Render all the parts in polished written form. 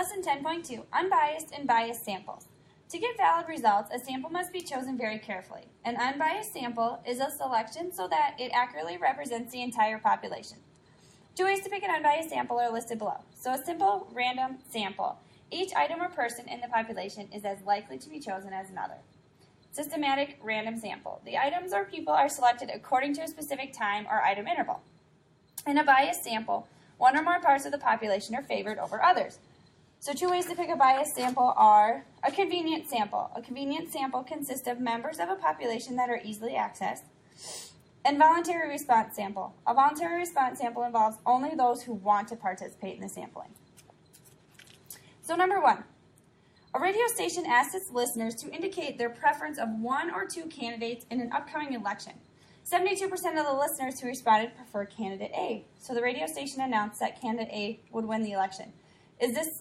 Lesson 10.2, Unbiased and Biased Samples. To get valid results, a sample must be chosen very carefully. An unbiased sample is a selection so that it accurately represents the entire population. Two ways to pick an unbiased sample are listed below. So a simple random sample. Each item or person in the population is as likely to be chosen as another. Systematic random sample. The items or people are selected according to a specific time or item interval. In a biased sample, one or more parts of the population are favored over others. So two ways to pick a biased sample are a convenient sample. A convenient sample consists of members of a population that are easily accessed. And voluntary response sample. A voluntary response sample involves only those who want to participate in the sampling. So number one, a radio station asks its listeners to indicate their preference of one or two candidates in an upcoming election. 72% of the listeners who responded prefer candidate A. So the radio station announced that candidate A would win the election. Is this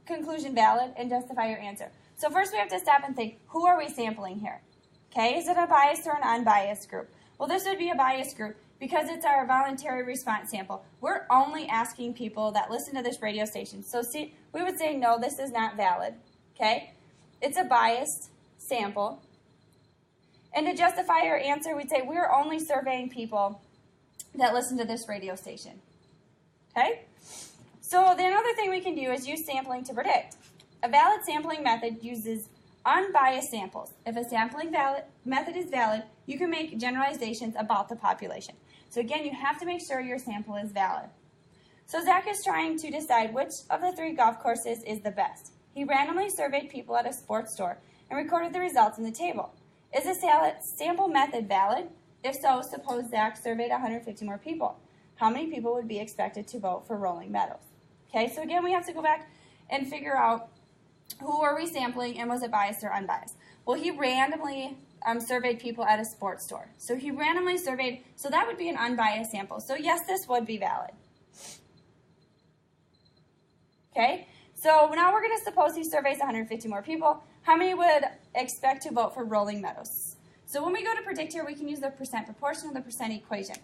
conclusion valid? And justify your answer. So first we have to stop and think, who are we sampling here? Okay, is it a biased or an unbiased group? Well, this would be a biased group because it's our voluntary response sample. We're only asking people that listen to this radio station. So see, we would say, no, this is not valid. Okay, it's a biased sample. And to justify our answer, we'd say we're only surveying people that listen to this radio station. Okay? So the another thing we can do is use sampling to predict. A valid sampling method uses unbiased samples. If a sampling method is valid, you can make generalizations about the population. So again, you have to make sure your sample is valid. So Zach is trying to decide which of the 3 golf courses is the best. He randomly surveyed people at a sports store and recorded the results in the table. Is the sample method valid? If so, suppose Zach surveyed 150 more people. How many people would be expected to vote for Rolling Meadows? Okay, so again, we have to go back and figure out who are we sampling and was it biased or unbiased? Well, he randomly surveyed people at a sports store. So he randomly surveyed, so that would be an unbiased sample. So yes, this would be valid. Okay, so now we're going to suppose he surveys 150 more people. How many would expect to vote for Rolling Meadows? So when we go to predict here, we can use the percent proportion or the percent equation.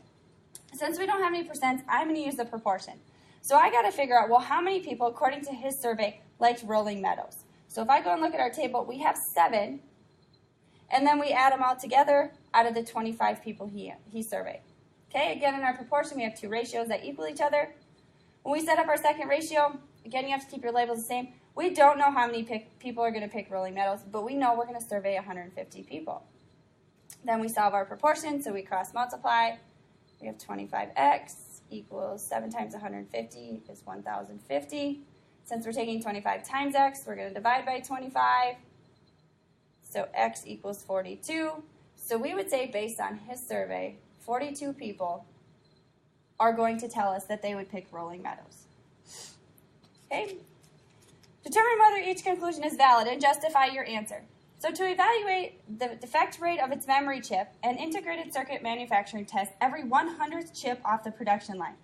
Since we don't have any percents, I'm going to use the proportion. So I got to figure out, well, how many people, according to his survey, liked Rolling Meadows? So if I go and look at our table, we have 7, and then we add them all together out of the 25 people he surveyed. Okay, again, in our proportion, we have 2 ratios that equal each other. When we set up our second ratio, again, you have to keep your labels the same. We don't know how many people are going to pick Rolling Meadows, but we know we're going to survey 150 people. Then we solve our proportion, so we cross multiply. We have 25x equals 7 times 150 is 1,050. Since we're taking 25 times x, we're going to divide by 25. So x equals 42. So we would say, based on his survey, 42 people are going to tell us that they would pick Rolling Meadows. Okay? Determine whether each conclusion is valid and justify your answer. So to evaluate the defect rate of its memory chip, an integrated circuit manufacturing tests every 100th chip off the production line.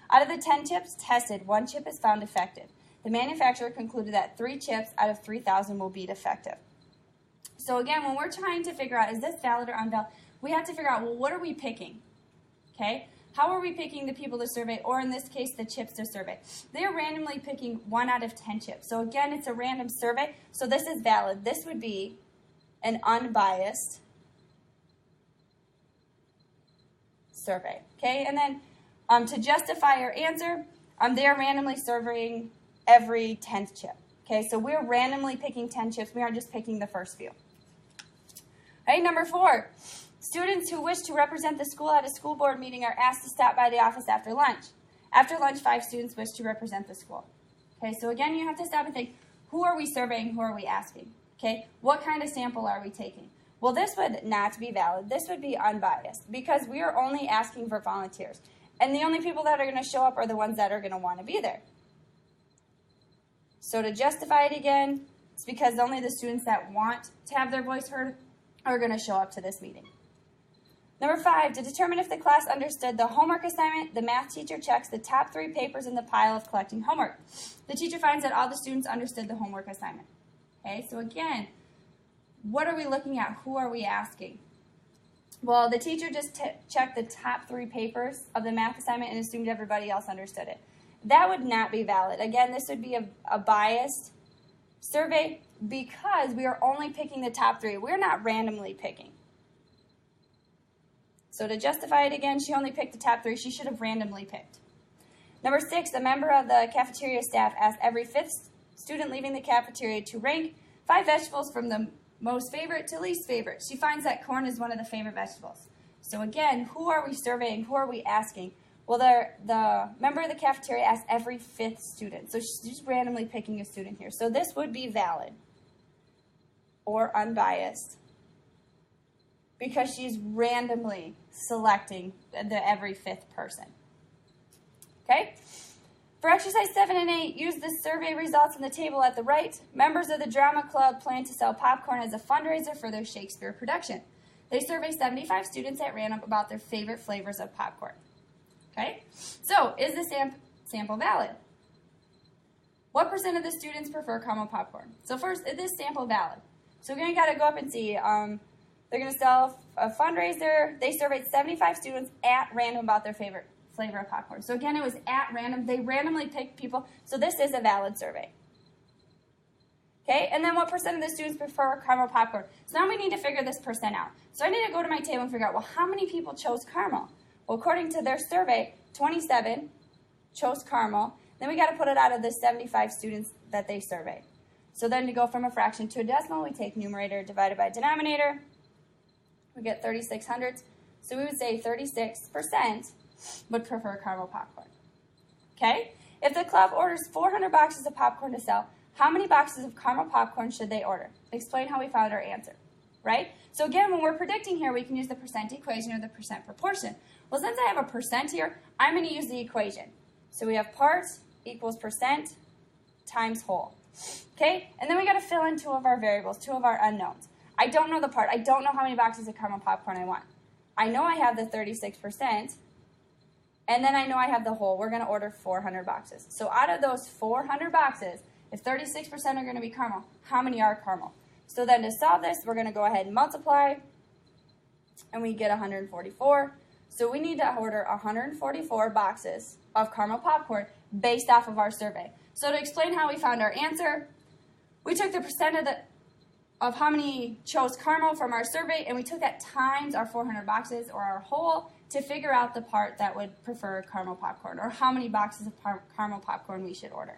Out of the 10 chips tested, 1 chip is found defective. The manufacturer concluded that 3 chips out of 3,000 will be defective. So again, when we're trying to figure out, is this valid or unvalid, we have to figure out, well, what are we picking? Okay? How are we picking the people to survey, or in this case, the chips to survey? They're randomly picking 1 out of 10 chips. So again, it's a random survey, so this is valid. This would be an unbiased survey. Okay, and then to justify your answer, they are randomly surveying every 10th chip. Okay, so we're randomly picking 10 chips. We aren't just picking the first few. All right, number 4. Students who wish to represent the school at a school board meeting are asked to stop by the office after lunch. After lunch, 5 students wish to represent the school. Okay, so again, you have to stop and think, who are we surveying, who are we asking? Okay, what kind of sample are we taking? Well, this would not be valid. This would be unbiased because we are only asking for volunteers. And the only people that are going to show up are the ones that are going to want to be there. So to justify it again, it's because only the students that want to have their voice heard are going to show up to this meeting. Number 5, to determine if the class understood the homework assignment, the math teacher checks the top 3 papers in the pile of collecting homework. The teacher finds that all the students understood the homework assignment. Okay, so again, what are we looking at? Who are we asking? Well, the teacher just checked the top 3 papers of the math assignment and assumed everybody else understood it. that would not be valid. Again, this would be a biased survey because we are only picking the top 3. We're not randomly picking. So to justify it again, she only picked the top 3. She should have randomly picked. Number 6, a member of the cafeteria staff asked every 5th student leaving the cafeteria to rank 5 vegetables from the most favorite to least favorite. She finds that corn is one of the favorite vegetables. So again, who are we surveying? Who are we asking? Well, the member of the cafeteria asked every 5th student. So she's just randomly picking a student here. So this would be valid or unbiased because she's randomly selecting the every 5th person. Okay? For exercise 7 and 8, use the survey results in the table at the right. Members of the drama club plan to sell popcorn as a fundraiser for their Shakespeare production. They survey 75 students at random about their favorite flavors of popcorn. Okay? So, is the sample valid? What percent of the students prefer caramel popcorn? So first, is this sample valid? So we're going to go up and see. They're going to sell a fundraiser. They surveyed 75 students at random about their favorite flavor of popcorn. So again, it was at random. They randomly picked people. So this is a valid survey. Okay, and then what percent of the students prefer caramel popcorn? So now we need to figure this percent out. So I need to go to my table and figure out, well, how many people chose caramel? Well, according to their survey, 27 chose caramel. Then we got to put it out of the 75 students that they surveyed. So then to go from a fraction to a decimal, we take numerator divided by denominator. We get 3600ths. So we would say 36% would prefer caramel popcorn. Okay? If the club orders 400 boxes of popcorn to sell, how many boxes of caramel popcorn should they order? Explain how we found our answer. Right? So again, when we're predicting here, we can use the percent equation or the percent proportion. Well, since I have a percent here, I'm going to use the equation. So we have part equals percent times whole. Okay? And then we got to fill in 2 of our variables, 2 of our unknowns. I don't know the part. I don't know how many boxes of caramel popcorn I want. I know I have the 36%, and then I know I have the whole. We're going to order 400 boxes. So out of those 400 boxes, if 36% are going to be caramel, how many are caramel? So then to solve this, we're going to go ahead and multiply, and we get 144. So we need to order 144 boxes of caramel popcorn based off of our survey. So to explain how we found our answer, we took the percent of how many chose caramel from our survey, and we took that times our 400 boxes or our whole to figure out the part that would prefer caramel popcorn or how many boxes of caramel popcorn we should order.